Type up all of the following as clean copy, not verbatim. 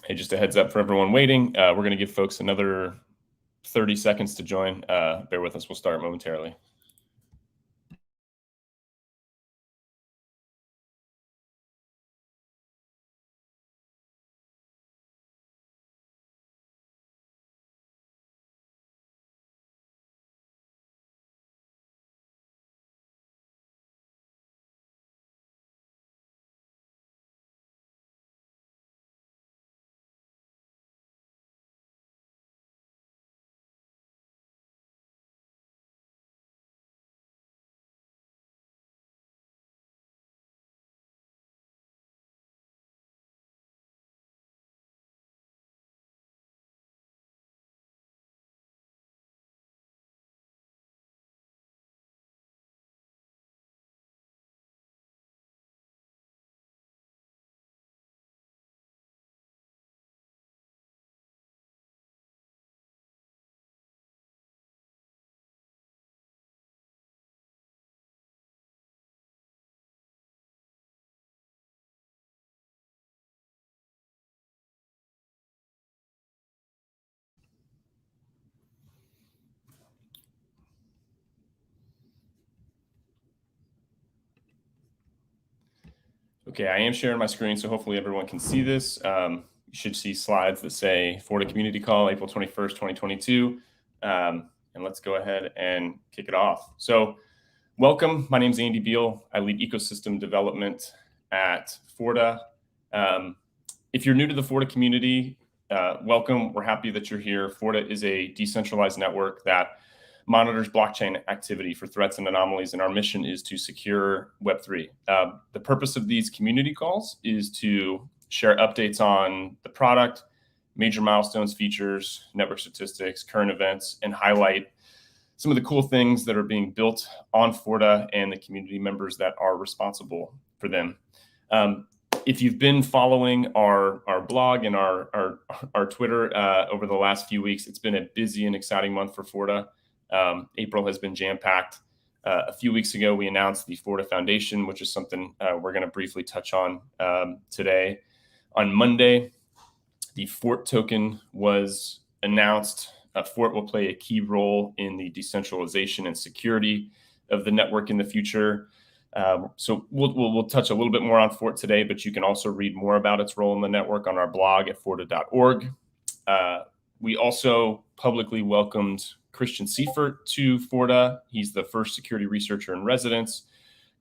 Hey, just a heads up for everyone waiting. We're going to give folks another 30 seconds to join. Bear with us. We'll start momentarily. Okay, I am sharing my screen, so hopefully everyone can see this. You should see slides that say Forta Community Call, April 21st, 2022. And let's go ahead and kick it off. So welcome. My name is Andy Beal. I lead ecosystem development at Forta. If you're new to the Forta community, welcome. We're happy that you're here. Forta is a decentralized network that monitors blockchain activity for threats and anomalies, and our mission is to secure Web3. The purpose of these community calls is to share updates on the product, major milestones, features, network statistics, current events, and highlight some of the cool things that are being built on Forta and the community members that are responsible for them. If you've been following our blog and our Twitter over the last few weeks, it's been a busy and exciting month for Forta. April has been jam-packed. A few weeks ago, we announced the Forta Foundation, which is something we're going to briefly touch on today. On Monday, the Fort token was announced. Fort will play a key role in the decentralization and security of the network in the future. So we'll touch a little bit more on Fort today, but you can also read more about its role in the network on our blog at forta.org. We also publicly welcomed Christian Seifert to Forta. He's the first security researcher in residence.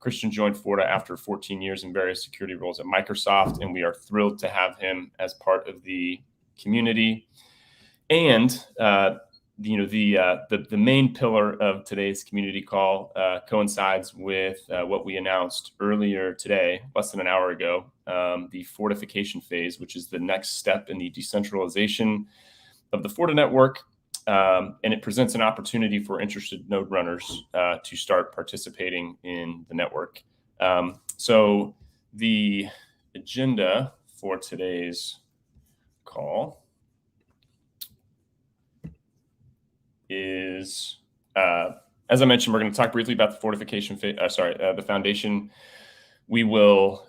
Christian joined Forta after 14 years in various security roles at Microsoft, and we are thrilled to have him as part of the community. And the main pillar of today's community call coincides with what we announced earlier today, less than an hour ago, the fortification phase, which is the next step in the decentralization of the Forta network. And it presents an opportunity for interested node runners to start participating in the network. So the agenda for today's call is, as I mentioned, we're going to talk briefly about the fortification, the foundation. We will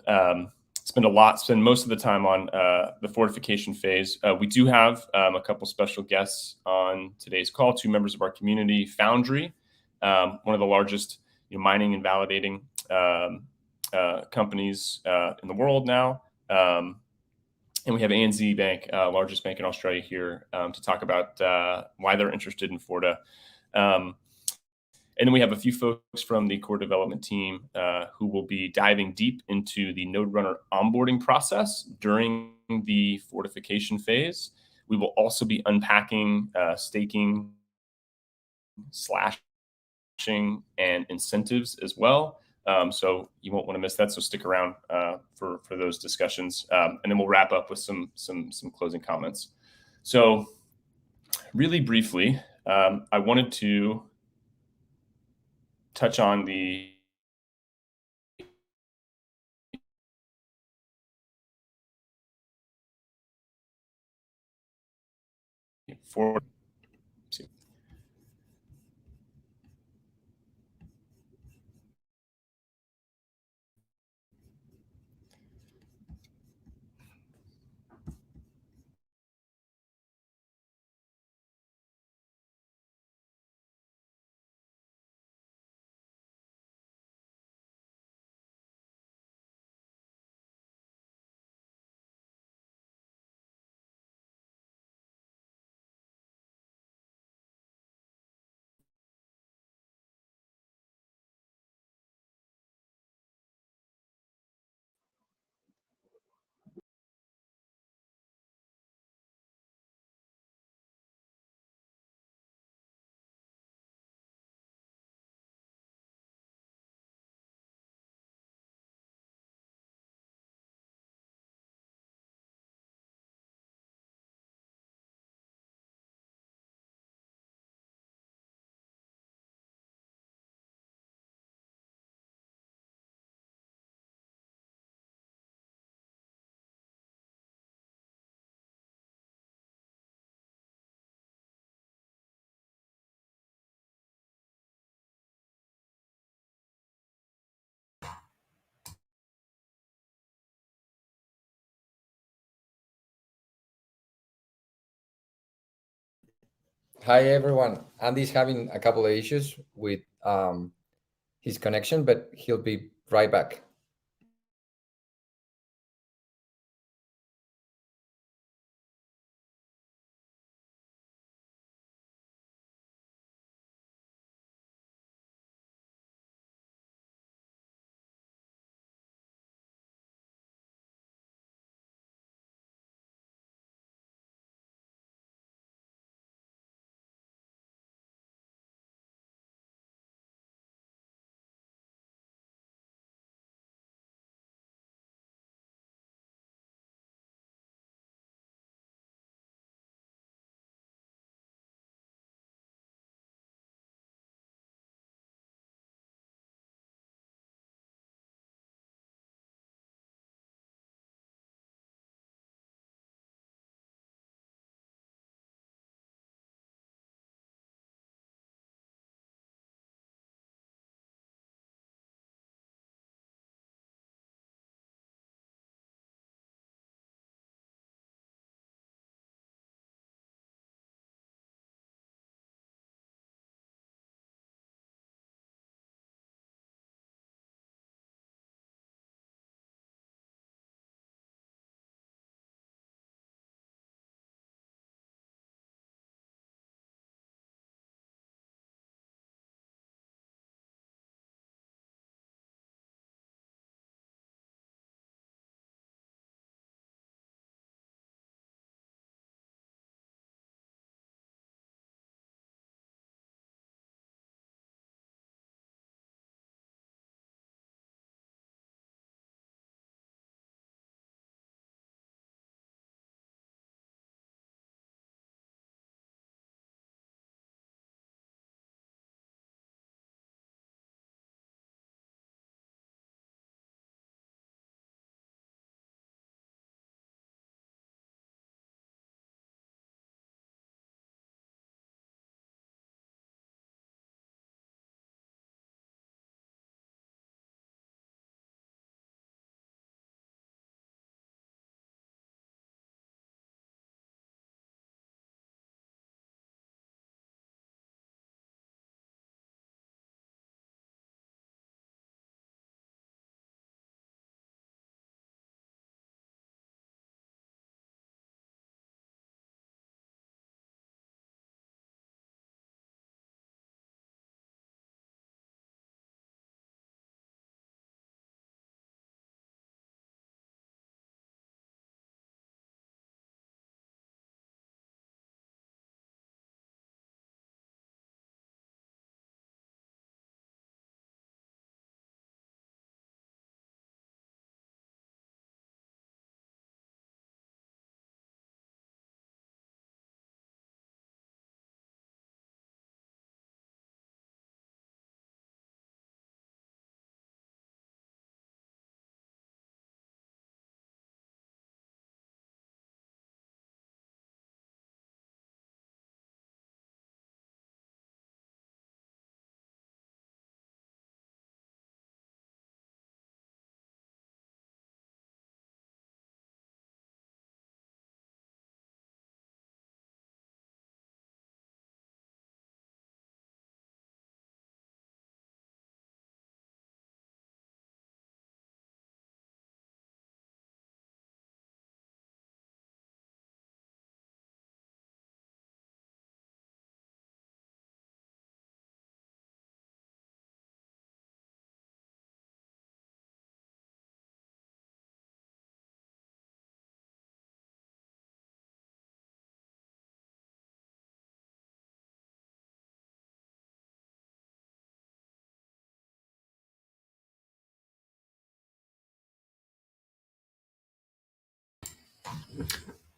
spend most of the time on the fortification phase. We do have a couple special guests on today's call, two members of our community, Foundry, one of the largest mining and validating companies in the world now. And we have ANZ Bank, largest bank in Australia here, to talk about why they're interested in Forta. And then we have a few folks from the core development team who will be diving deep into the node runner onboarding process during the fortification phase. We will also be unpacking staking, slashing, and incentives as well. So you won't want to miss that. So stick around for those discussions, and then we'll wrap up with some closing comments. So really briefly, I wanted to touch on the for. Hi everyone. Andy's having a couple of issues with his connection, but he'll be right back.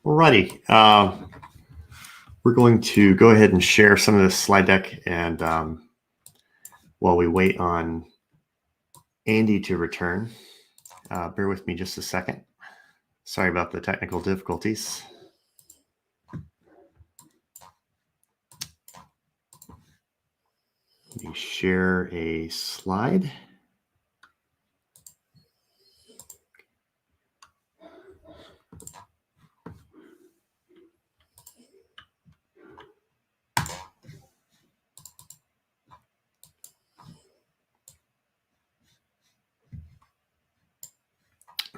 Alrighty. We're going to go ahead and share some of this slide deck, and while we wait on Andy to return, bear with me just a second. Sorry about the technical difficulties. Let me share a slide.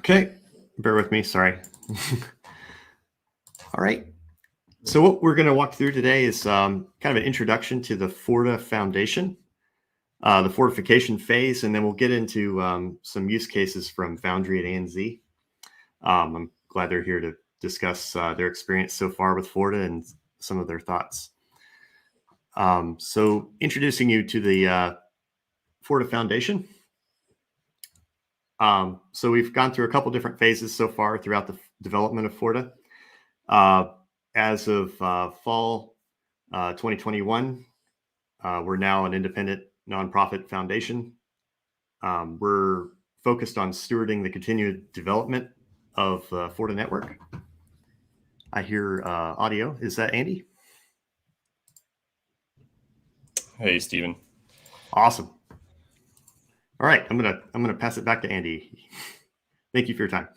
Okay, bear with me, sorry. All right. So what we're going to walk through today is kind of an introduction to the Forta Foundation, the fortification phase, and then we'll get into some use cases from Foundry at ANZ. I'm glad they're here to discuss their experience so far with Forta and some of their thoughts. So introducing you to the Forta Foundation. So we've gone through a couple different phases so far throughout the development of Forta. As of fall 2021, we're now an independent nonprofit foundation. We're focused on stewarding the continued development of the Forta network. I hear audio. Is that Andy? Hey, Stephen. Awesome. All right, I'm gonna pass it back to Andy. Thank you for your time.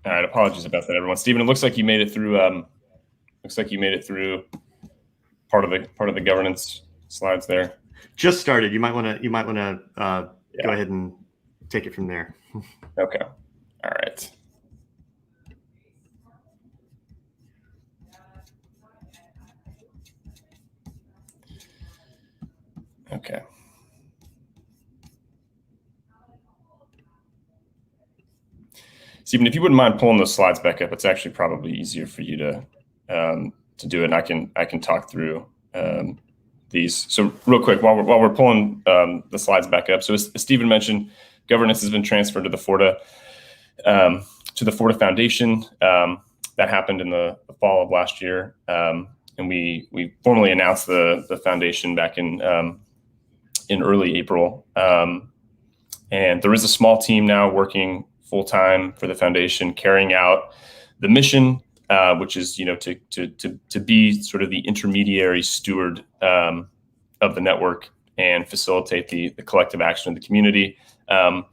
All right, apologies about that, everyone. Stephen, it looks like you made it through. Part of the governance slides there. Just started. You might want to go ahead and take it from there. Okay. All right. Okay. Stephen, if you wouldn't mind pulling those slides back up, it's actually probably easier for you to do it, and I can talk through these. So real quick, while we're pulling the slides back up, so as Stephen mentioned, governance has been transferred to the Forta Foundation. That happened in the fall of last year, and we formally announced the foundation back in early April. And there is a small team now working full-time for the foundation, carrying out the mission, which is, to be sort of the intermediary steward of the network and facilitate the collective action of the community. And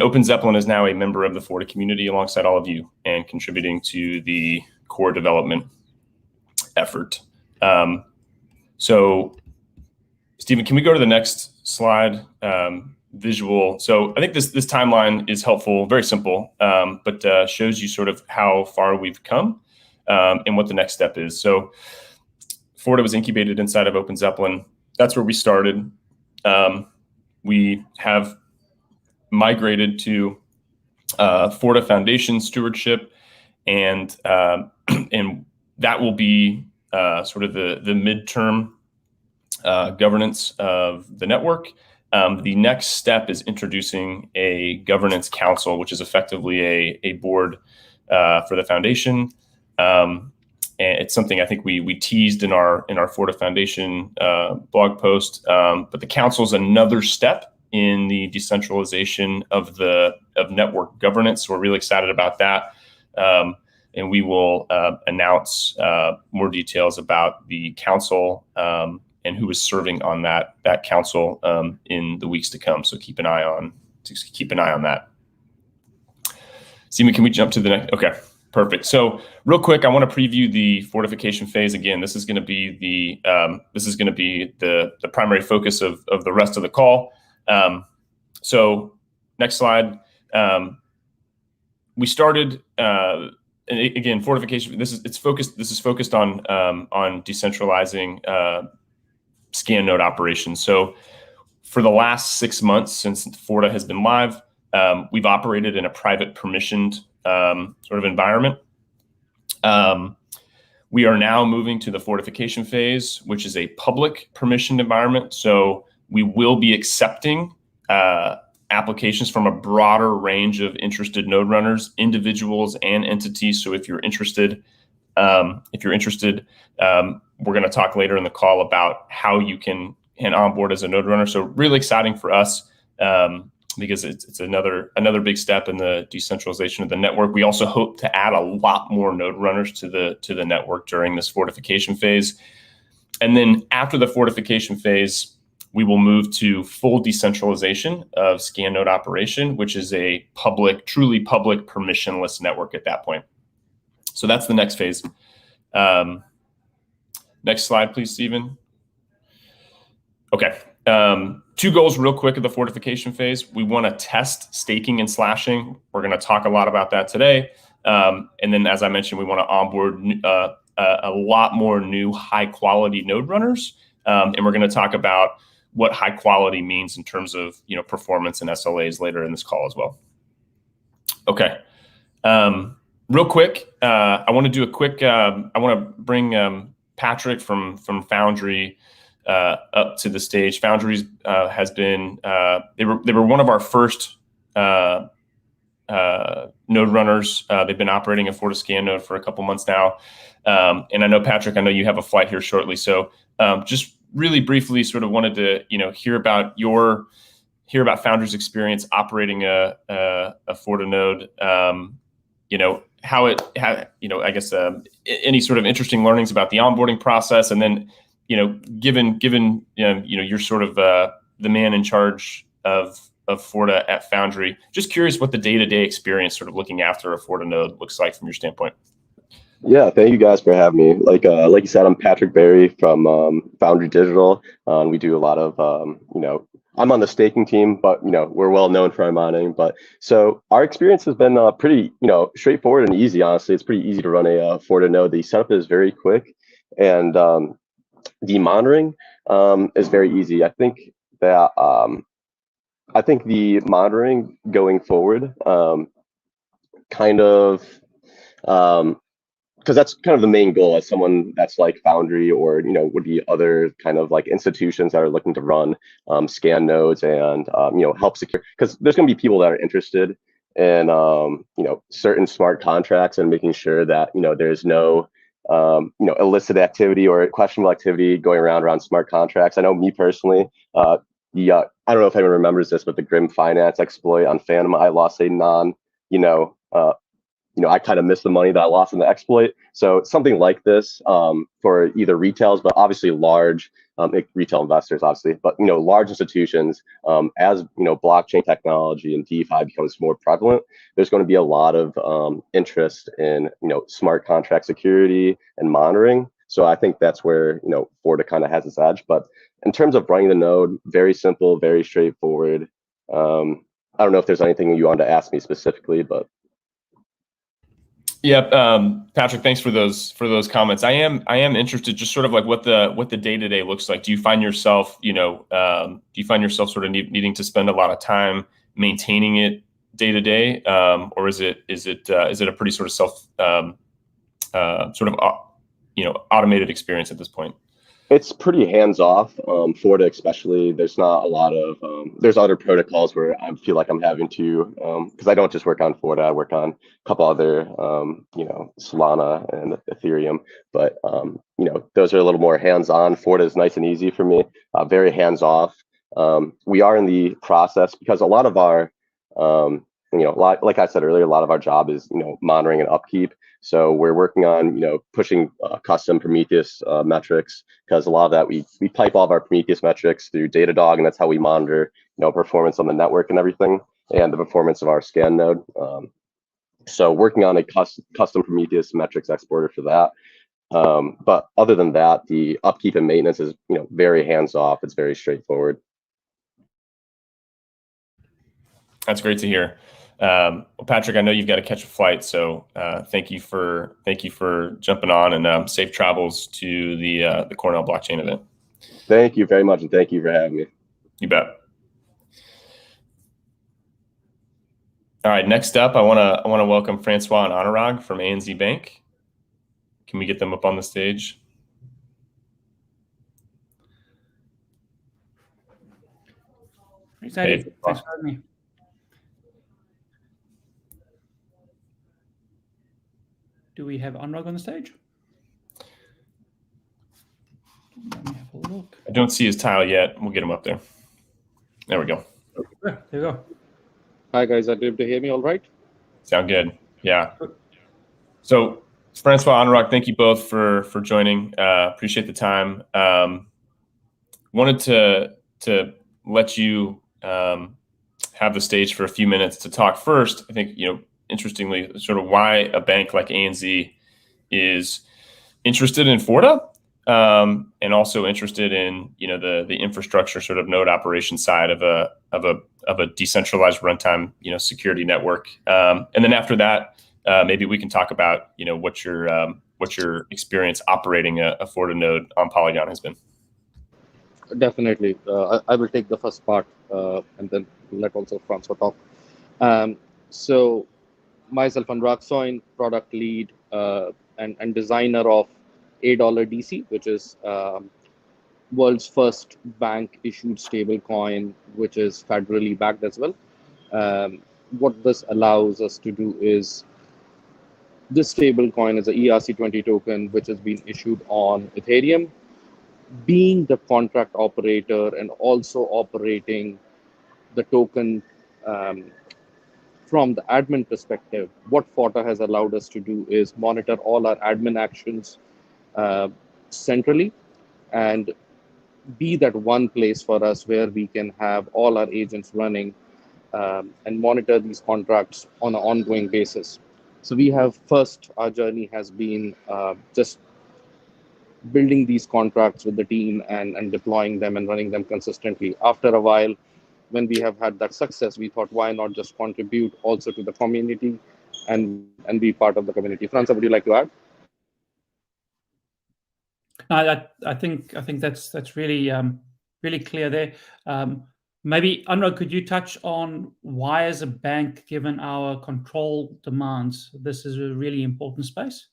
Open Zeppelin is now a member of the Forta community alongside all of you and contributing to the core development effort. So, Stephen, can we go to the next slide? Visual. So I think this timeline is helpful, very simple, but shows you sort of how far we've come and what the next step is. So Forta was incubated inside of Open Zeppelin. That's where we started. We have migrated to Forta Foundation stewardship, and that will be sort of the midterm governance of the network. The next step is introducing a governance council, which is effectively a board for the foundation. And it's something I think we teased in our Forta Foundation blog post. But the council is another step in the decentralization of network governance. So we're really excited about that. And we will announce more details about the council and who is serving on that council in the weeks to come. So keep an eye on that. Stephen, can we jump to the next? Okay, perfect. So real quick, I want to preview the fortification phase again. This is going to be the primary focus of the rest of the call. So next slide. We started. And again, fortification. This is focused on decentralizing scan node operations. So for the last 6 months since Forta has been live, we've operated in a private permissioned sort of environment. We are now moving to the fortification phase, which is a public permissioned environment. So we will be accepting applications from a broader range of interested node runners, individuals and entities. So if you're interested, we're going to talk later in the call about how you can onboard as a node runner. So really exciting for us because it's another big step in the decentralization of the network. We also hope to add a lot more node runners to the network during this fortification phase. And then after the fortification phase, we will move to full decentralization of scan node operation, which is a truly public permissionless network at that point. So that's the next phase. Next slide, please, Stephen. Okay, Two goals real quick of the fortification phase. We want to test staking and slashing. We're going to talk a lot about that today. And then, as I mentioned, we want to onboard a lot more new high quality node runners. And we're going to talk about what high quality means in terms of performance and SLAs later in this call as well. Okay. Real quick, I want to do a quick. I want to bring Patrick from Foundry up to the stage. Foundry's has been they were one of our first node runners. They've been operating a FortiScan node for a couple months now, and I know Patrick, I know you have a flight here shortly. So just really briefly, sort of wanted to hear about Foundry's experience operating a Forta node. How I guess any sort of interesting learnings about the onboarding process, and then given you're sort of the man in charge of Forta at Foundry, just curious what the day-to-day experience sort of looking after a Forta node looks like from your standpoint. Yeah, thank you guys for having me. Like you said, I'm Patrick Berry from Foundry Digital. We do a lot of I'm on the staking team, but we're well known for our mining. But so our experience has been pretty straightforward and easy. Honestly, it's pretty easy to run a Forta node. The setup is very quick, and the monitoring is very easy. I think that the monitoring going forward because that's kind of the main goal as someone that's like Foundry or would be other kind of like institutions that are looking to run scan nodes and help secure, because there's going to be people that are interested in certain smart contracts and making sure that there's no illicit activity or questionable activity going around smart contracts. I know me personally, I don't know if anyone remembers this, but the Grim Finance exploit on Phantom, I lost a I kind of missed the money that I lost in the exploit. So something like this for either retails, but obviously large retail investors, obviously, but large institutions, as blockchain technology and DeFi becomes more prevalent, there's going to be a lot of interest in smart contract security and monitoring. So I think that's where Forta kind of has its edge. But in terms of running the node, very simple, very straightforward. I don't know if there's anything you wanted to ask me specifically, but. Yeah, Patrick, thanks for those comments. I am interested, just sort of like what the day-to-day looks like. Do you find yourself sort of needing to spend a lot of time maintaining it day to day, or is it a pretty sort of self automated experience at this point? It's pretty hands-off. Forta especially, there's not a lot of, there's other protocols where I feel like I'm having to, because I don't just work on Forta, I work on a couple other, Solana and Ethereum, but, those are a little more hands-on. Forta is nice and easy for me, very hands-off. We are in the process, because a lot of our, like I said earlier, a lot of our job is, monitoring and upkeep. So we're working on, pushing custom Prometheus metrics, because a lot of that we pipe all of our Prometheus metrics through Datadog, and that's how we monitor, performance on the network and everything, and the performance of our scan node. So working on a custom Prometheus metrics exporter for that. But other than that, the upkeep and maintenance is, very hands-off. It's very straightforward. That's great to hear. Well, Patrick, I know you've got to catch a flight, so thank you for jumping on, and safe travels to the Cornell blockchain event. Thank you very much, and thank you for having me. You bet. All right, next up, I want to welcome Francois and Anurag from ANZ Bank. Can we get them up on the stage? Excited. Hey, Thanks for having me. Do we have Anurag on the stage? Let me have a look. I don't see his tile yet. We'll get him up there. There we go. There you go. Hi guys, are you able to hear me all right? Sound good. Yeah. So Francois, Anurag, thank you both for joining. Appreciate the time. Wanted to let you have the stage for a few minutes to talk first. I think, interestingly, sort of why a bank like ANZ is interested in Forta, and also interested in the infrastructure sort of node operation side of a decentralized runtime security network. And then after that, maybe we can talk about what your experience operating a Forta node on Polygon has been. Definitely. I will take the first part and then let also Francois talk. So myself, Anurag Soin, product lead and designer of $8 which is world's first bank-issued stablecoin, which is federally backed as well. What this allows us to do is this stablecoin is a ERC20 token, which has been issued on Ethereum. Being the contract operator and also operating the token from the admin perspective, what Forta has allowed us to do is monitor all our admin actions centrally and be that one place for us where we can have all our agents running and monitor these contracts on an ongoing basis. So we have our journey has been just building these contracts with the team and deploying them and running them consistently. After a while, when we have had that success, we thought, why not just contribute also to the community and be part of the community. Francois, would you like to add? No, I think that's really really clear there. Maybe Anurag, could you touch on why, as a bank, given our control demands, this is a really important space?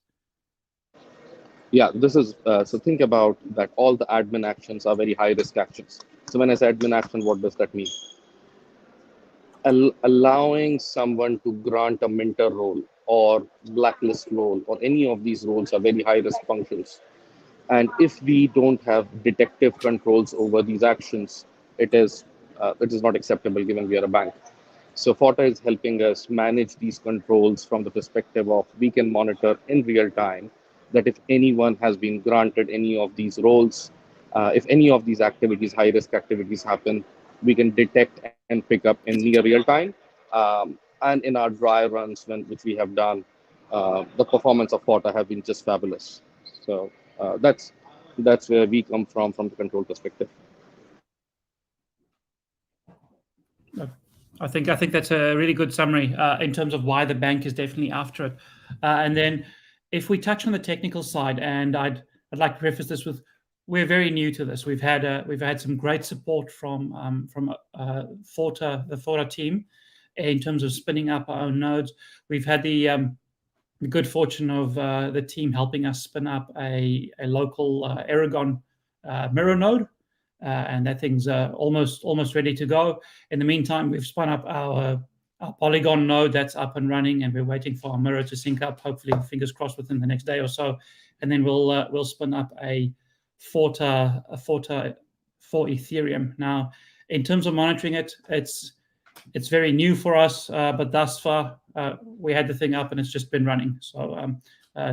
Yeah, this is so think about that all the admin actions are very high risk actions. So when I say admin action, what does that mean? Allowing someone to grant a minter role or blacklist role or any of these roles are very high risk functions. And if we don't have detective controls over these actions, it is not acceptable given we are a bank. So Forta is helping us manage these controls from the perspective of we can monitor in real time that if anyone has been granted any of these roles, if any of these activities, high risk activities happen, we can detect and pick up in near real time. And in our dry runs, which we have done, the performance of Forta have been just fabulous. So that's where we come from the control perspective. I think that's a really good summary in terms of why the bank is definitely after it. And then if we touch on the technical side, and I'd like to preface this with, we're very new to this. We've had some great support from Forta, the Forta team, in terms of spinning up our own nodes. We've had the good fortune of the team helping us spin up a local Aragon mirror node, and that thing's almost ready to go. In the meantime, we've spun up our Polygon node that's up and running, and we're waiting for our mirror to sync up. Hopefully, fingers crossed, within the next day or so, and then we'll spin up a Forta for Ethereum. Now, in terms of monitoring it, it's very new for us, but thus far we had the thing up and it's just been running. So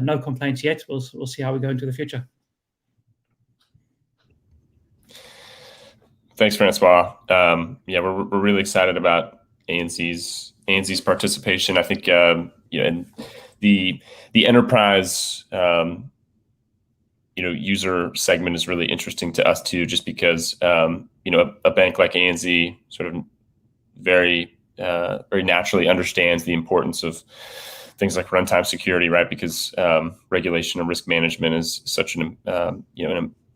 no complaints yet. We'll see how we go into the future. Thanks, Francois. Yeah, we're really excited about ANZ's participation. I think and the enterprise user segment is really interesting to us too, just because a bank like ANZ sort of very naturally understands the importance of things like runtime security, right? Because regulation and risk management is such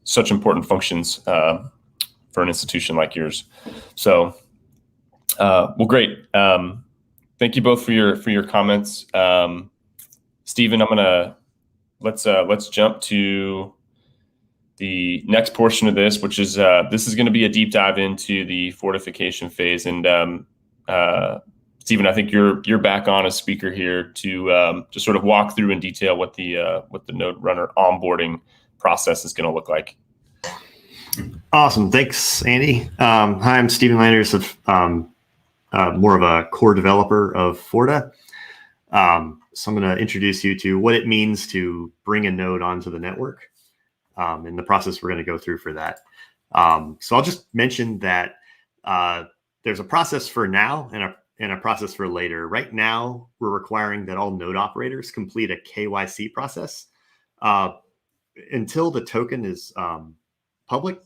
such important functions for an institution like yours. So, well, great. Thank you both for your comments. Stephen, let's jump to the next portion of this, which is this is going to be a deep dive into the fortification phase. And Stephen, I think you're back on as speaker here to sort of walk through in detail what the Node Runner onboarding process is going to look like. Awesome, thanks, Andy. Hi, I'm Stephen Landers, of more of a core developer of Forta. So I'm going to introduce you to what it means to bring a node onto the network and the process we're going to go through for that. So I'll just mention that there's a process for now and a process for later. Right now, we're requiring that all node operators complete a KYC process. until the token is public,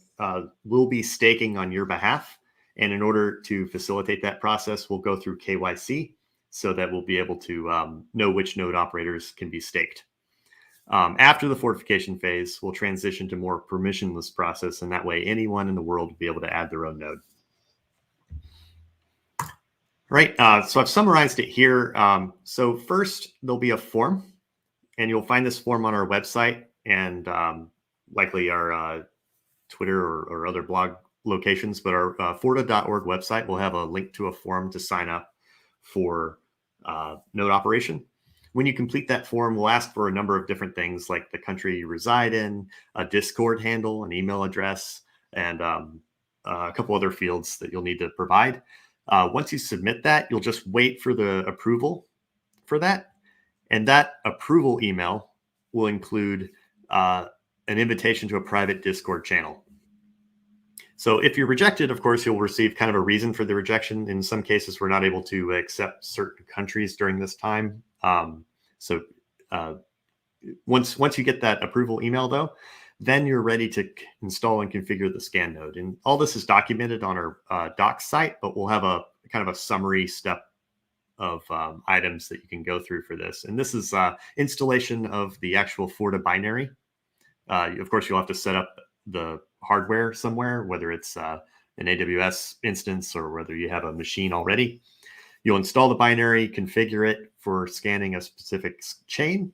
we'll be staking on your behalf. And in order to facilitate that process, we'll go through KYC so that we'll be able to know which node operators can be staked. After the fortification phase, we'll transition to more permissionless process, and that way anyone in the world will be able to add their own node. All right, so I've summarized it here. So first, there'll be a form, and you'll find this form on our website and likely our Twitter or other blog locations, but our forta.org website will have a link to a form to sign up for node operation. When you complete that form, we'll ask for a number of different things like the country you reside in, a Discord handle, an email address, and a couple other fields that you'll need to provide. Once you submit that, you'll just wait for the approval for that. And that approval email will include an invitation to a private Discord channel. So if you're rejected, of course, you'll receive kind of a reason for the rejection. In some cases, we're not able to accept certain countries during this time. Once you get that approval email, though, then you're ready to install and configure the scan node. And all this is documented on our docs site, but we'll have a kind of a summary step of items that you can go through for this. And this is installation of the actual Forta binary. Of course, you'll have to set up the hardware somewhere, whether it's an AWS instance or whether you have a machine already. You'll install the binary, configure it for scanning a specific chain.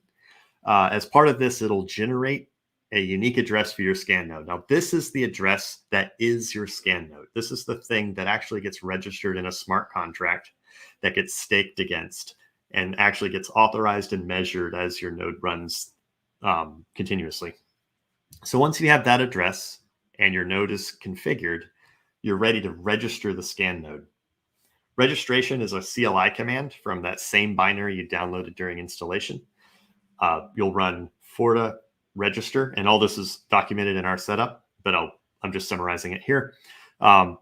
As part of this, it'll generate a unique address for your scan node. Now, this is the address that is your scan node. This is the thing that actually gets registered in a smart contract that gets staked against and actually gets authorized and measured as your node runs continuously. So once you have that address and your node is configured, you're ready to register the scan node. Registration is a CLI command from that same binary you downloaded during installation. You'll run Forta register, and all this is documented in our setup, but I'm just summarizing it here.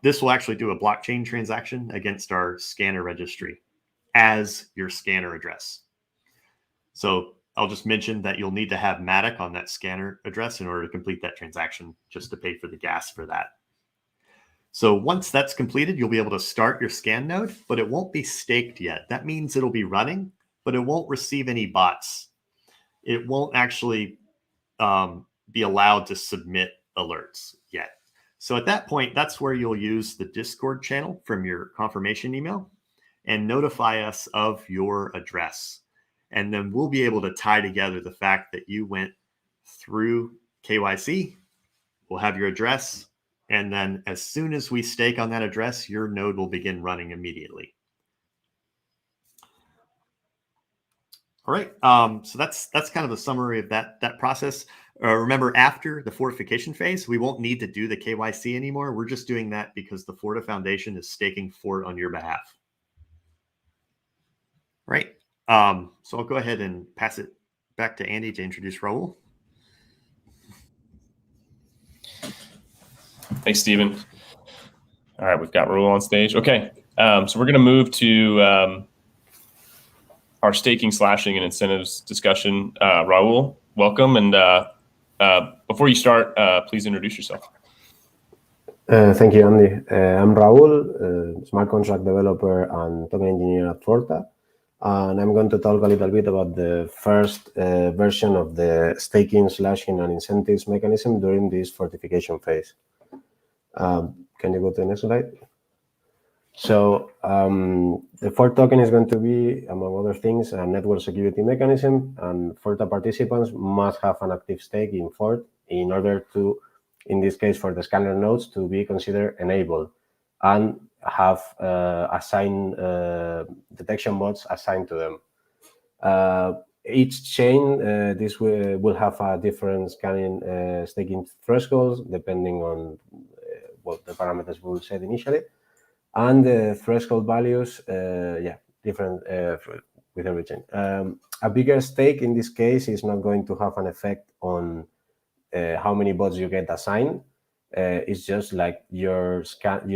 This will actually do a blockchain transaction against our scanner registry as your scanner address. So I'll just mention that you'll need to have Matic on that scanner address in order to complete that transaction, just to pay for the gas for that. So once that's completed, you'll be able to start your scan node, but it won't be staked yet. That means it'll be running, but it won't receive any bots. It won't actually be allowed to submit alerts yet. So at that point, that's where you'll use the Discord channel from your confirmation email and notify us of your address. And then we'll be able to tie together the fact that you went through KYC, we'll have your address, and then as soon as we stake on that address, your node will begin running immediately. All right, so that's kind of a summary of that process. Remember, after the fortification phase, we won't need to do the KYC anymore. We're just doing that because the Forta Foundation is staking Fort on your behalf. Right. So I'll go ahead and pass it back to Andy to introduce Raul. Thanks, Stephen. All right, we've got Raul on stage. Okay, so we're going to move to our staking, slashing, and incentives discussion. Raul, welcome. And before you start, please introduce yourself. Thank you, Andy. I'm Raul, smart contract developer and token engineer at Forta. And I'm going to talk a little bit about the first version of the staking, slashing, and incentives mechanism during this fortification phase. Can you go to the next slide? So the Fort token is going to be, among other things, a network security mechanism, and Forta participants must have an active stake in Fort in order to, in this case, for the scanner nodes to be considered enabled and have assigned detection bots assigned to them. Each chain, this will have a different scanning staking thresholds depending on what the parameters will set initially. And the threshold values, different with every chain. A bigger stake in this case is not going to have an effect on how many bots you get assigned. It's just like your scan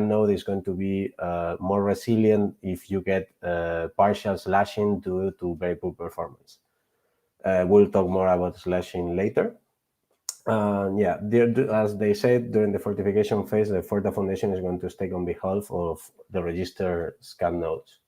node is going to be more resilient if you get partial slashing due to very poor performance. We'll talk more about slashing later. Yeah, as they said, during the fortification phase, the Forta Foundation is going to stake on behalf of the registered scan nodes.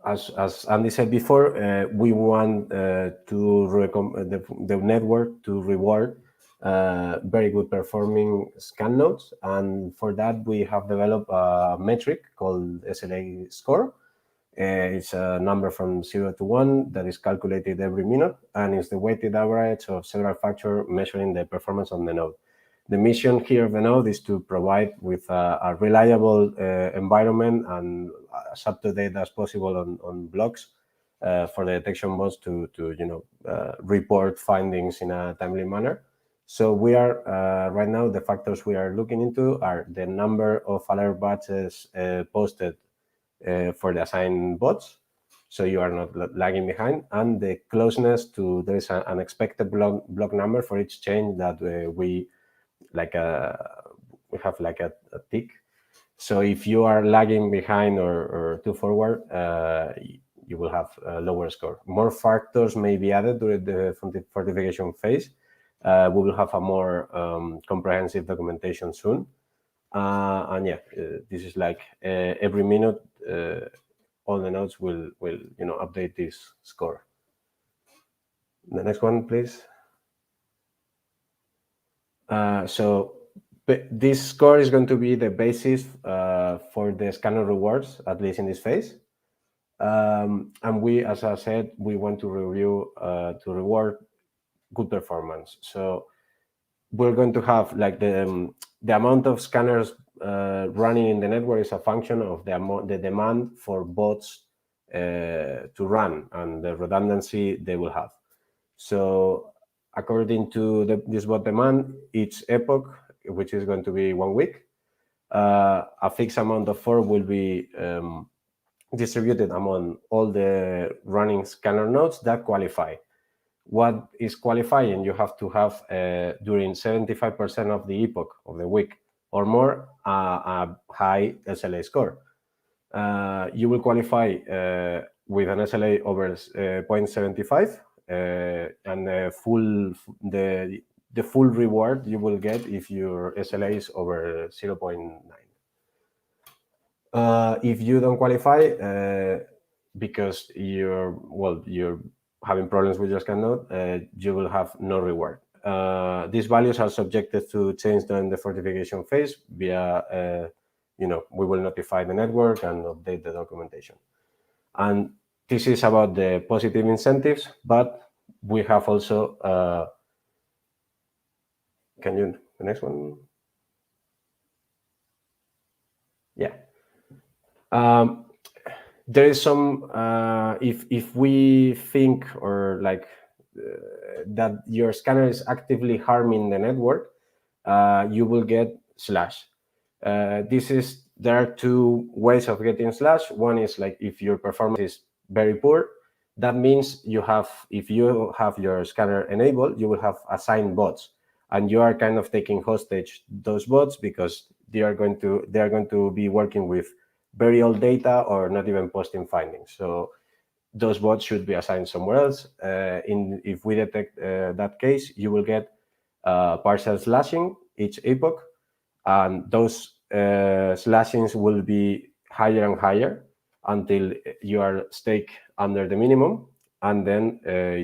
As Andy said before, we want the network to reward very good performing scan nodes, and for that we have developed a metric called SLA score. It's a number from 0 to 1 that is calculated every minute, and it's the weighted average of several factors measuring the performance on the node. The mission here of the node is to provide with a reliable environment and as up to date as possible on blocks for the detection bots to report findings in a timely manner. So we are right now, the factors we are looking into are the number of alert batches posted for the assigned bots, so you are not lagging behind, and the closeness to, there is an expected block number for each chain that we have like a tick. So if you are lagging behind or too forward, you will have a lower score. More factors may be added during the fortification phase. We will have a more comprehensive documentation soon. And yeah, this is like every minute, all the nodes will update this score. The next one, please. So this score is going to be the basis for the scanner rewards, at least in this phase. And we, as I said, we want to reward good performance. So we're going to have like the amount of scanners running in the network is a function of the demand for bots to run and the redundancy they will have. So according to this bot demand, each epoch, which is going to be 1 week, a fixed amount of 4 will be distributed among all the running scanner nodes that qualify. What is qualifying? You have to have during 75% of the epoch of the week or more a high SLA score. You will qualify with an SLA over 0.75, and the full reward you will get if your SLA is over 0.9. If you don't qualify because you're having problems with your scan node, you will have no reward. These values are subjected to change during the fortification phase via, we will notify the network and update the documentation. And this is about the positive incentives, but we have also, the next one? Yeah. There is some, if we think or like that your scanner is actively harming the network, you will get slash. There are 2 ways of getting slash. One is like if your performance is very poor, that means if you have your scanner enabled, you will have assigned bots, and you are kind of taking hostage those bots because they are going to be working with very old data or not even posting findings. So those bots should be assigned somewhere else. If we detect that case, you will get partial slashing each epoch, and those slashings will be higher and higher until you are staked under the minimum, and then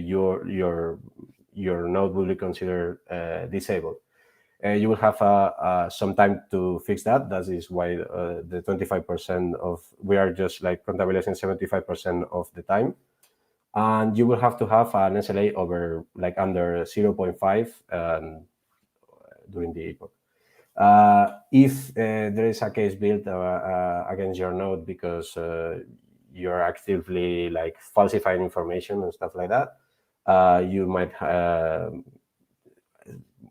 your node will be considered disabled. You will have some time to fix that. That is why the 25% we are just like contabilizing 75% of the time. And you will have to have an SLA over like under 0.5 during the epoch. If there is a case built against your node because you're actively like falsifying information and stuff like that, you might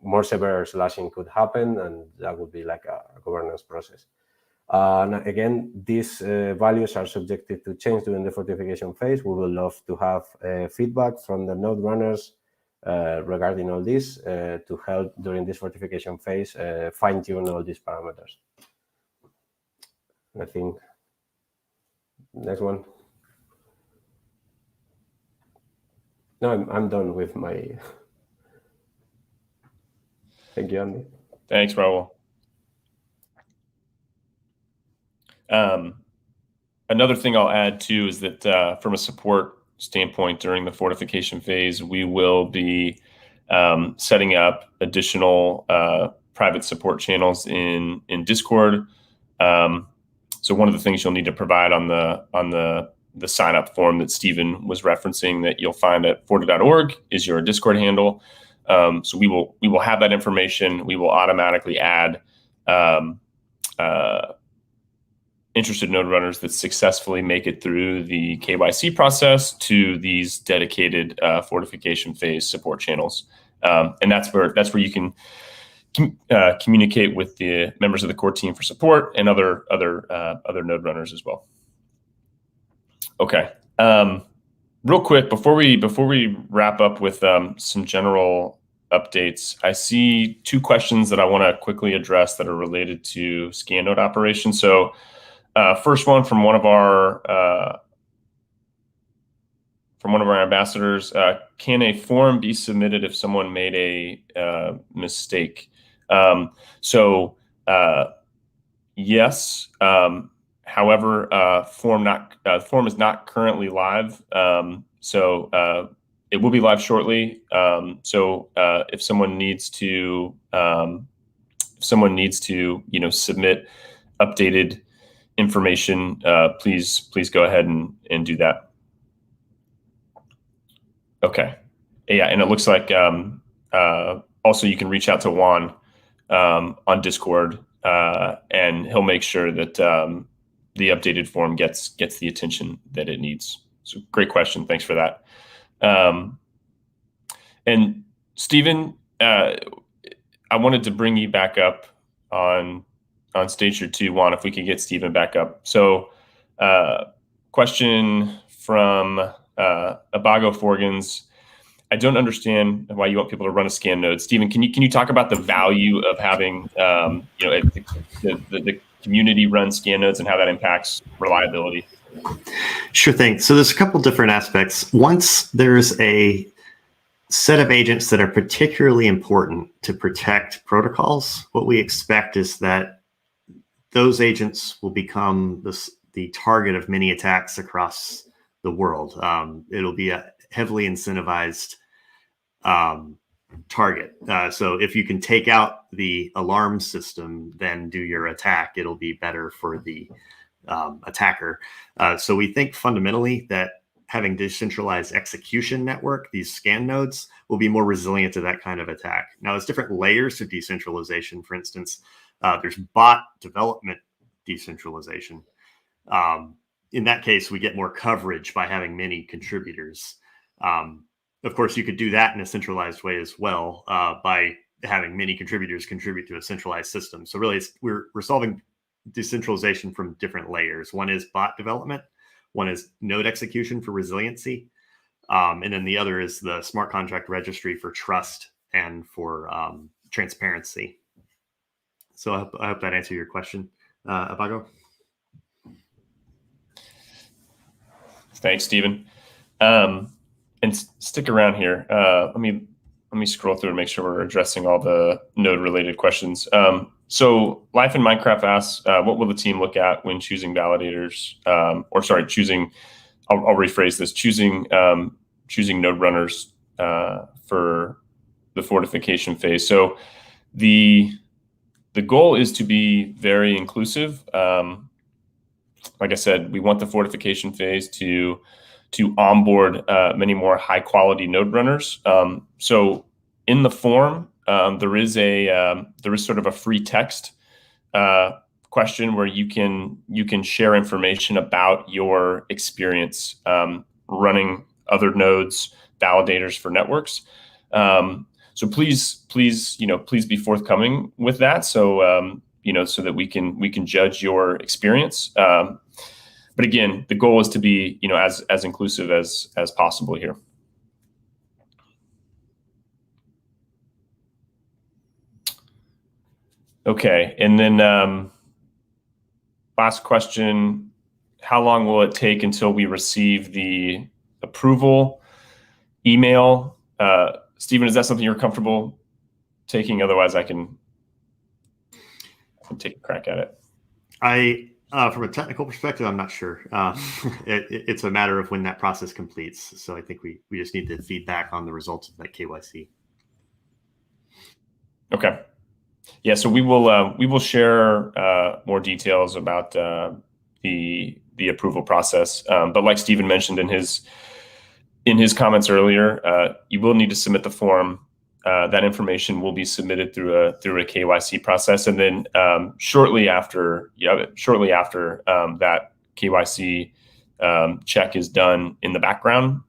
more severe slashing could happen, and that would be like a governance process. And again, these values are subjected to change during the fortification phase. We would love to have feedback from the node runners regarding all this to help during this fortification phase fine-tune all these parameters. I think next one. No, I'm done with my. Thank you, Andy. Thanks, Raul. Another thing I'll add too is that from a support standpoint during the fortification phase, we will be setting up additional private support channels in Discord. So one of the things you'll need to provide on the sign up form that Stephen was referencing that you'll find at forta.org is your Discord handle. So we will have that information. We will automatically add interested node runners that successfully make it through the KYC process to these dedicated fortification phase support channels, and that's where you can communicate with the members of the core team for support and other node runners as well. Okay, real quick before we wrap up with some general updates, I see two questions that I want to quickly address that are related to scan node operations. So. First one from one of our ambassadors: can a form be submitted if someone made a mistake? Yes. However, form is not currently live, so it will be live shortly. If someone needs to, submit updated information, please go ahead and do that. Okay, yeah, and it looks like also you can reach out to Juan on Discord, and he'll make sure that the updated form gets the attention that it needs. So great question, thanks for that. And Stephen, I wanted to bring you back up on stage here too, Juan, if we could get Stephen back up. So question from Abago Forgans: I don't understand why you want people to run a scan node. Stephen, can you talk about the value of having the community run scan nodes and how that impacts reliability? Sure thing. So there's a couple different aspects. Once there's a set of agents that are particularly important to protect protocols, what we expect is that those agents will become the target of many attacks across the world. It'll be a heavily incentivized target. So if you can take out the alarm system, then do your attack, it'll be better for the attacker. So we think fundamentally that having decentralized execution network, these scan nodes, will be more resilient to that kind of attack. Now, there's different layers of decentralization. For instance, there's bot development decentralization. In that case, we get more coverage by having many contributors. Of course, you could do that in a centralized way as well, by having many contributors contribute to a centralized system. So really, we're solving decentralization from different layers. One is bot development, one is node execution for resiliency, and then the other is the smart contract registry for trust and for transparency. So I hope that answered your question, Abago. Thanks, Stephen. And stick around here. Let me scroll through and make sure we're addressing all the node-related questions. So Life in Minecraft asks, what will the team look at when choosing validators? I'll rephrase this: choosing node runners for the fortification phase. So the goal is to be very inclusive. Like I said, we want the fortification phase to onboard many more high quality node runners. So in the form, there is sort of a free text question where you can share information about your experience running other nodes, validators for networks. So please be forthcoming with that. So so that we can judge your experience. But again, the goal is to be as inclusive as possible here. Okay, and then last question: how long will it take until we receive the approval? email. Stephen, is that something you're comfortable taking? Otherwise, I can take a crack at it. From a technical perspective, I'm not sure. It's a matter of when that process completes. So I think we just need the feedback on the results of that KYC. Okay. Yeah. So we will share more details about the approval process. But like Stephen mentioned in his comments earlier, you will need to submit the form. That information will be submitted through a KYC process, and then shortly after that KYC check is done in the background,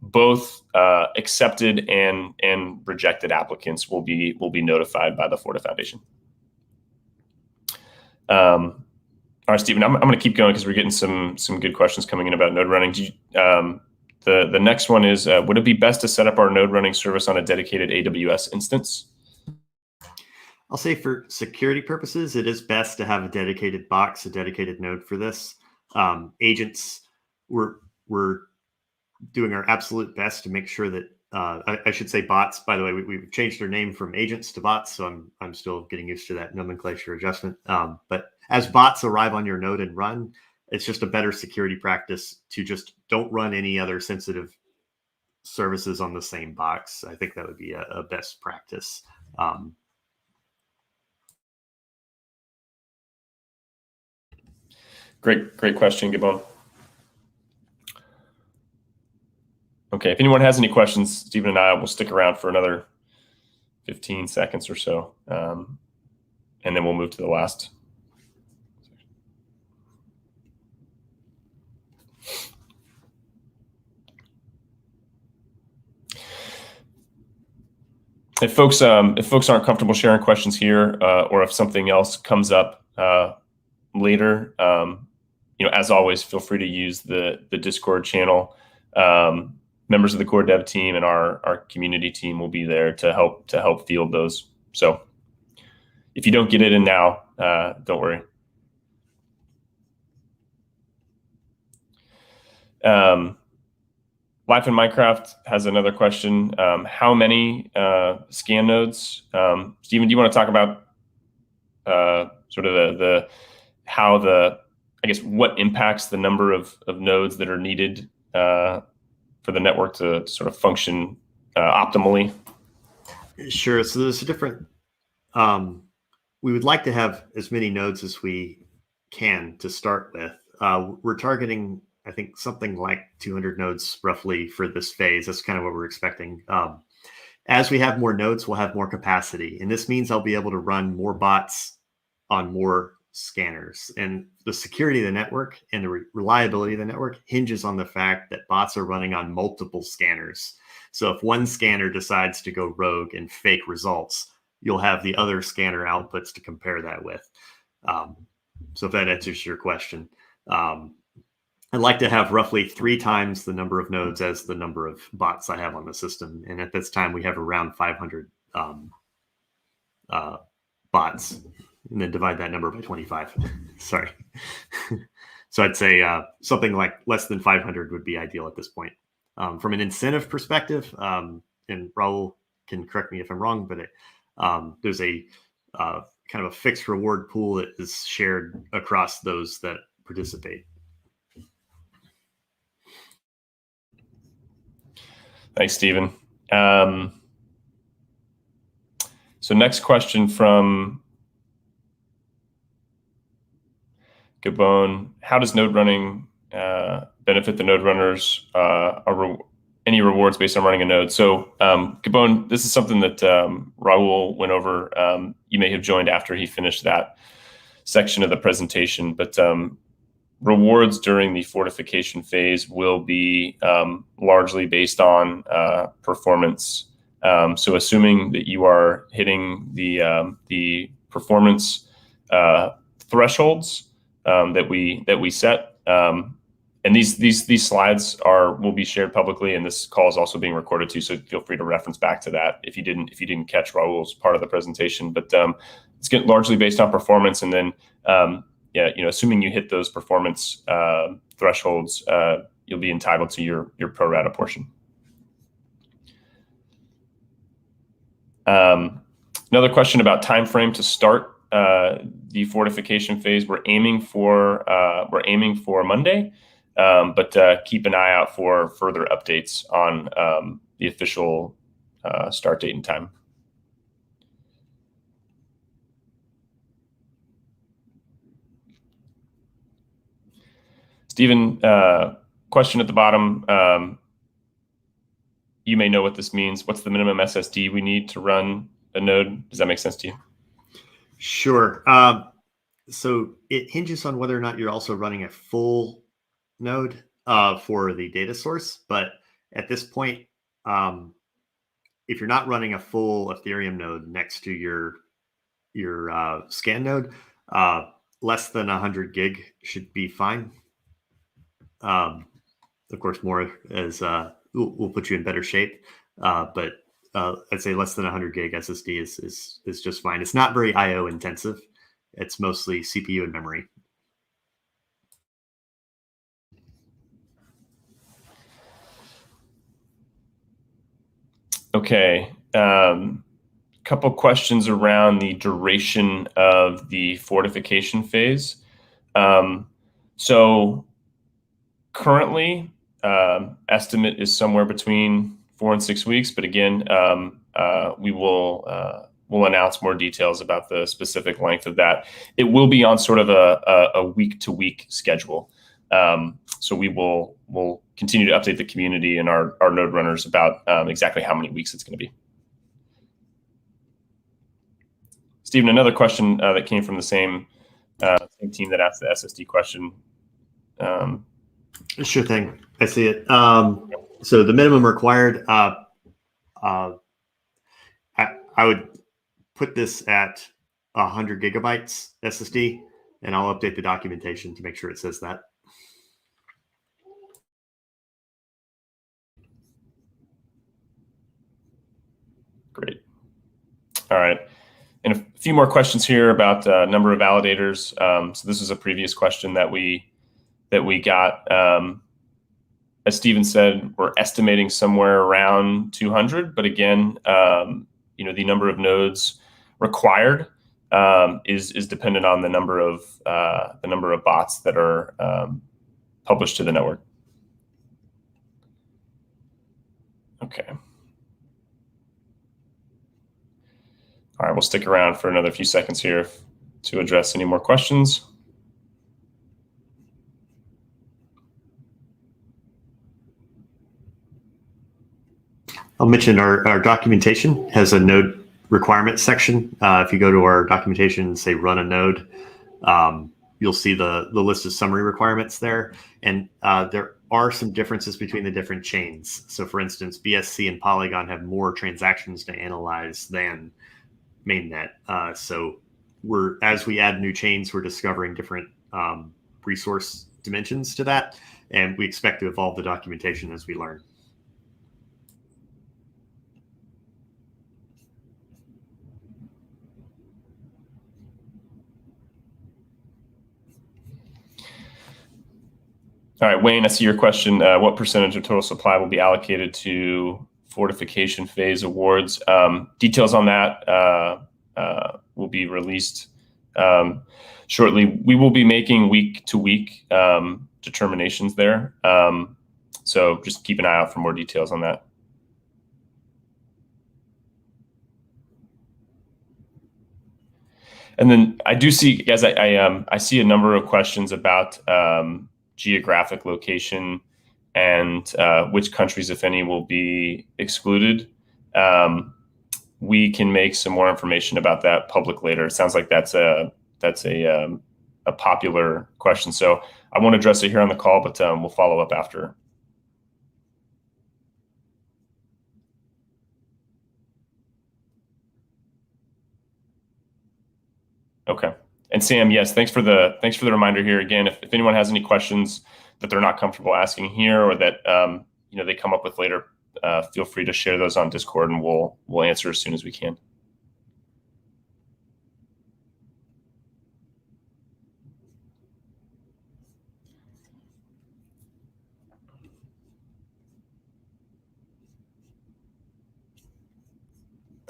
both accepted and rejected applicants will be notified by the Forta Foundation. All right, Stephen, I'm going to keep going because we're getting some good questions coming in about node running. The next one is, would it be best to set up our node running service on a dedicated AWS instance? I'll say for security purposes, it is best to have a dedicated box, a dedicated node for this. Agents, we're doing our absolute best to make sure that, I should say bots, by the way, we've changed their name from agents to bots, so I'm still getting used to that nomenclature adjustment. But as bots arrive on your node and run, it's just a better security practice to just don't run any other sensitive services on the same box. I think that would be a best practice. Great question, Gabon. Okay, if anyone has any questions, Stephen and I will stick around for another 15 seconds or so, and then we'll move to the last. If folks aren't comfortable sharing questions here, or if something else comes up later, as always, feel free to use the Discord channel. Members of the core dev team and our community team will be there to help field those. So if you don't get it in now, don't worry. Life in Minecraft has another question. How many scan nodes? Stephen, do you want to talk about sort of what impacts the number of nodes that are needed for the network to sort of function optimally? Sure. So there's a different, we would like to have as many nodes as we can to start with. We're targeting, I think, something like 200 nodes roughly for this phase. That's kind of what we're expecting. As we have more nodes, we'll have more capacity. And this means I'll be able to run more bots on more scanners. And the security of the network and the reliability of the network hinges on the fact that bots are running on multiple scanners. So if one scanner decides to go rogue and fake results, you'll have the other scanner outputs to compare that with. So if that answers your question. I'd like to have roughly 3 times the number of nodes as the number of bots I have on the system. And at this time, we have around 500 bots. And then divide that number by 25. Sorry. So I'd say something like less than 500 would be ideal at this point. From an incentive perspective, and Raul can correct me if I'm wrong, but there's a kind of a fixed reward pool that is shared across those that participate. Thanks, Stephen. So next question from Gabon. How does node running benefit the node runners? Any rewards based on running a node? So Gabon, this is something that Raul went over. You may have joined after he finished that section of the presentation, but rewards during the fortification phase will be largely based on performance. So assuming that you are hitting the performance thresholds that we set, and these slides will be shared publicly, and this call is also being recorded too. So feel free to reference back to that if you didn't catch Raul's part of the presentation. But it's largely based on performance, and then assuming you hit those performance thresholds, you'll be entitled to your pro rata portion. Another question about time frame to start the fortification phase. We're aiming for Monday, but keep an eye out for further updates on the official start date and time. Stephen, question at the bottom. You may know what this means. What's the minimum SSD we need to run a node? Does that make sense to you? Sure. So it hinges on whether or not you're also running a full node for the data source. But at this point, if you're not running a full Ethereum node next to your scan node, less than 100 gig should be fine. Of course, more as will put you in better shape, but I'd say less than 100 gig SSD is just fine. It's not very IO intensive. It's mostly CPU and memory. Okay. Couple questions around the duration of the fortification phase. So currently, estimate is somewhere between 4 and 6 weeks, but again, we will we'll announce more details about the specific length of that. It will be on sort of a week-to-week schedule. So we'll continue to update the community and our node runners about exactly how many weeks it's going to be. Stephen, another question that came from the same team that asked the SSD question. Sure thing. I see it. So the minimum required, I would put this at 100 gigabytes SSD, and I'll update the documentation to make sure it says that. Great. All right. And a few more questions here about number of validators. So this is a previous question that we got. As Stephen said, we're estimating somewhere around 200, but again, the number of nodes required is dependent on the number of bots that are published to the network. Okay. All right, we'll stick around for another few seconds here to address any more questions. I'll mention our documentation has a node requirements section. If you go to our documentation and say run a node, you'll see the list of summary requirements there. And there are some differences between the different chains. So for instance, BSC and Polygon have more transactions to analyze than mainnet. So as we add new chains, we're discovering different resource dimensions to that. And we expect to evolve the documentation as we learn. All right, Wayne, I see your question. What percentage of total supply will be allocated to fortification phase awards? Details on that will be released shortly. We will be making week-to-week determinations there. So just keep an eye out for more details on that. And then I do see, guys, I see a number of questions about geographic location and which countries, if any, will be excluded. We can make some more information about that public later. It sounds like that's a popular question. So I won't address it here on the call, but we'll follow up after. Okay. And Sam, yes, thanks for the reminder here. Again, if anyone has any questions that they're not comfortable asking here or that they come up with later, feel free to share those on Discord, and we'll answer as soon as we can.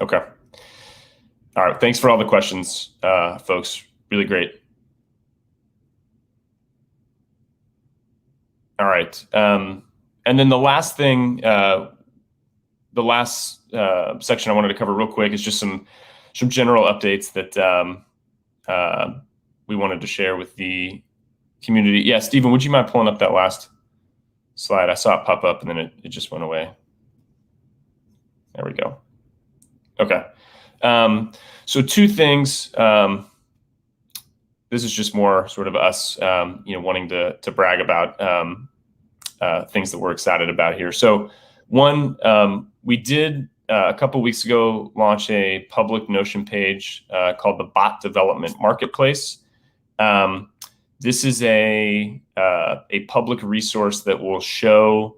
Okay. All right. Thanks for all the questions, folks. Really great. All right. And then the last thing, the last section I wanted to cover real quick is just some general updates that we wanted to share with the community. Yeah, Stephen, would you mind pulling up that last slide? I saw it pop up and then it just went away. There we go. Okay. So two things. This is just more sort of us, wanting to brag about things that we're excited about here. So one, we did a couple weeks ago launch a public Notion page called the Bot Development Marketplace. This is a public resource that will show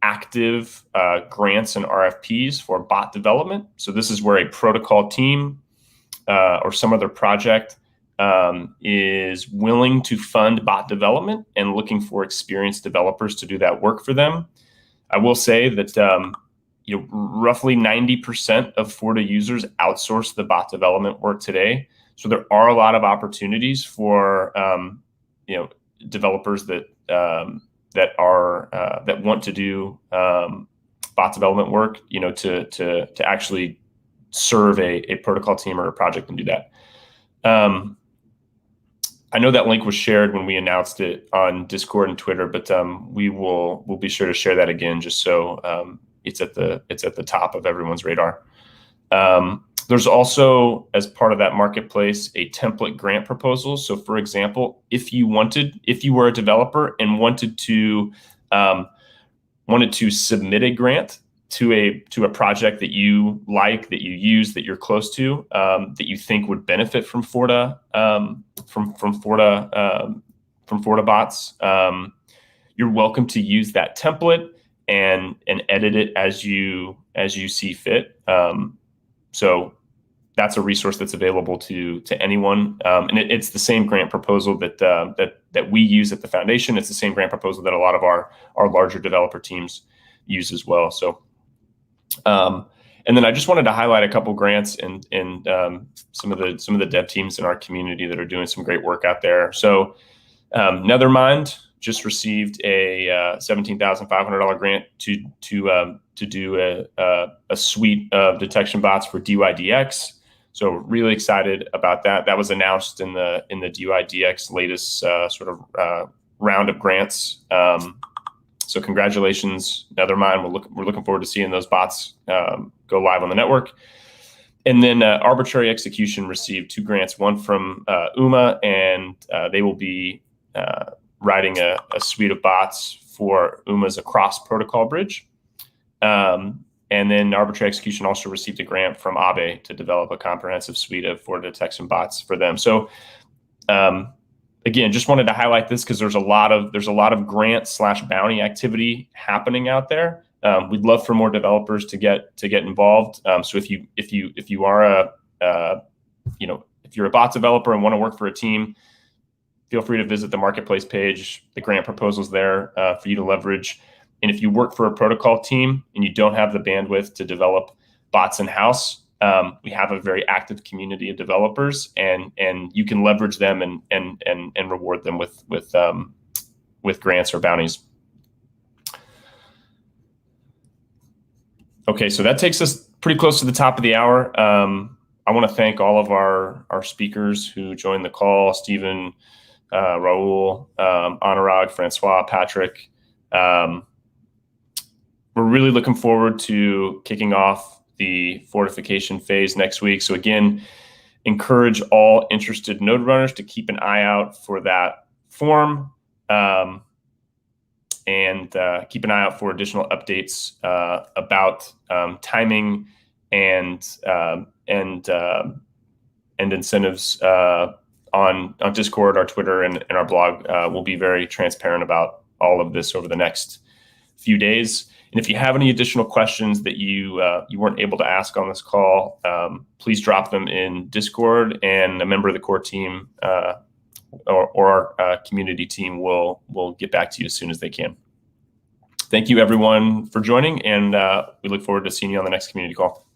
active grants and RFPs for bot development. So this is where a protocol team or some other project is willing to fund bot development and looking for experienced developers to do that work for them. I will say that roughly 90% of Forta users outsource the bot development work today. So there are a lot of opportunities for developers that want to do bot development work, to actually serve a protocol team or a project and do that. I know that link was shared when we announced it on Discord and Twitter, but we'll be sure to share that again, just so it's at the top of everyone's radar. There's also, as part of that marketplace, a template grant proposal. So, for example, if you were a developer and wanted to submit a grant to a project that you like, that you use, that you're close to, that you think would benefit from Forta, from Forta bots, you're welcome to use that template and edit it as you see fit. So that's a resource that's available to anyone, and it's the same grant proposal that we use at the foundation. It's the same grant proposal that a lot of our larger developer teams use as well. So, and then I just wanted to highlight a couple grants and some of the dev teams in our community that are doing some great work out there. So, Nethermind just received a $17,500 grant to do a suite of detection bots for DYDX. So really excited about that. That was announced in the DYDX latest sort of round of grants. So congratulations, Nethermind. We're looking forward to seeing those bots go live on the network. And then Arbitrage Execution received 2 grants, one from UMA, and they will be writing a suite of bots for UMA's across protocol bridge. And then Arbitrage Execution also received a grant from Abe to develop a comprehensive suite of Forta detection bots for them. So again, just wanted to highlight this because there's a lot of grant/bounty activity happening out there. We'd love for more developers to get involved. So if you are if you're a bot developer and want to work for a team, feel free to visit the marketplace page. The grant proposal's there for you to leverage. And if you work for a protocol team and you don't have the bandwidth to develop bots in-house, we have a very active community of developers, and you can leverage them and reward them with grants or bounties. Okay, so that takes us pretty close to the top of the hour. I want to thank all of our speakers who joined the call: Stephen, Raul, Anurag, Francois, Patrick. We're really looking forward to kicking off the fortification phase next week. So again, encourage all interested node runners to keep an eye out for that form, and keep an eye out for additional updates about timing and incentives on Discord, our Twitter, and our blog. We'll be very transparent about all of this over the next few days. And if you have any additional questions that you weren't able to ask on this call, please drop them in Discord, and a member of the core team or our community team will get back to you as soon as they can. Thank you, everyone, for joining, and we look forward to seeing you on the next community call.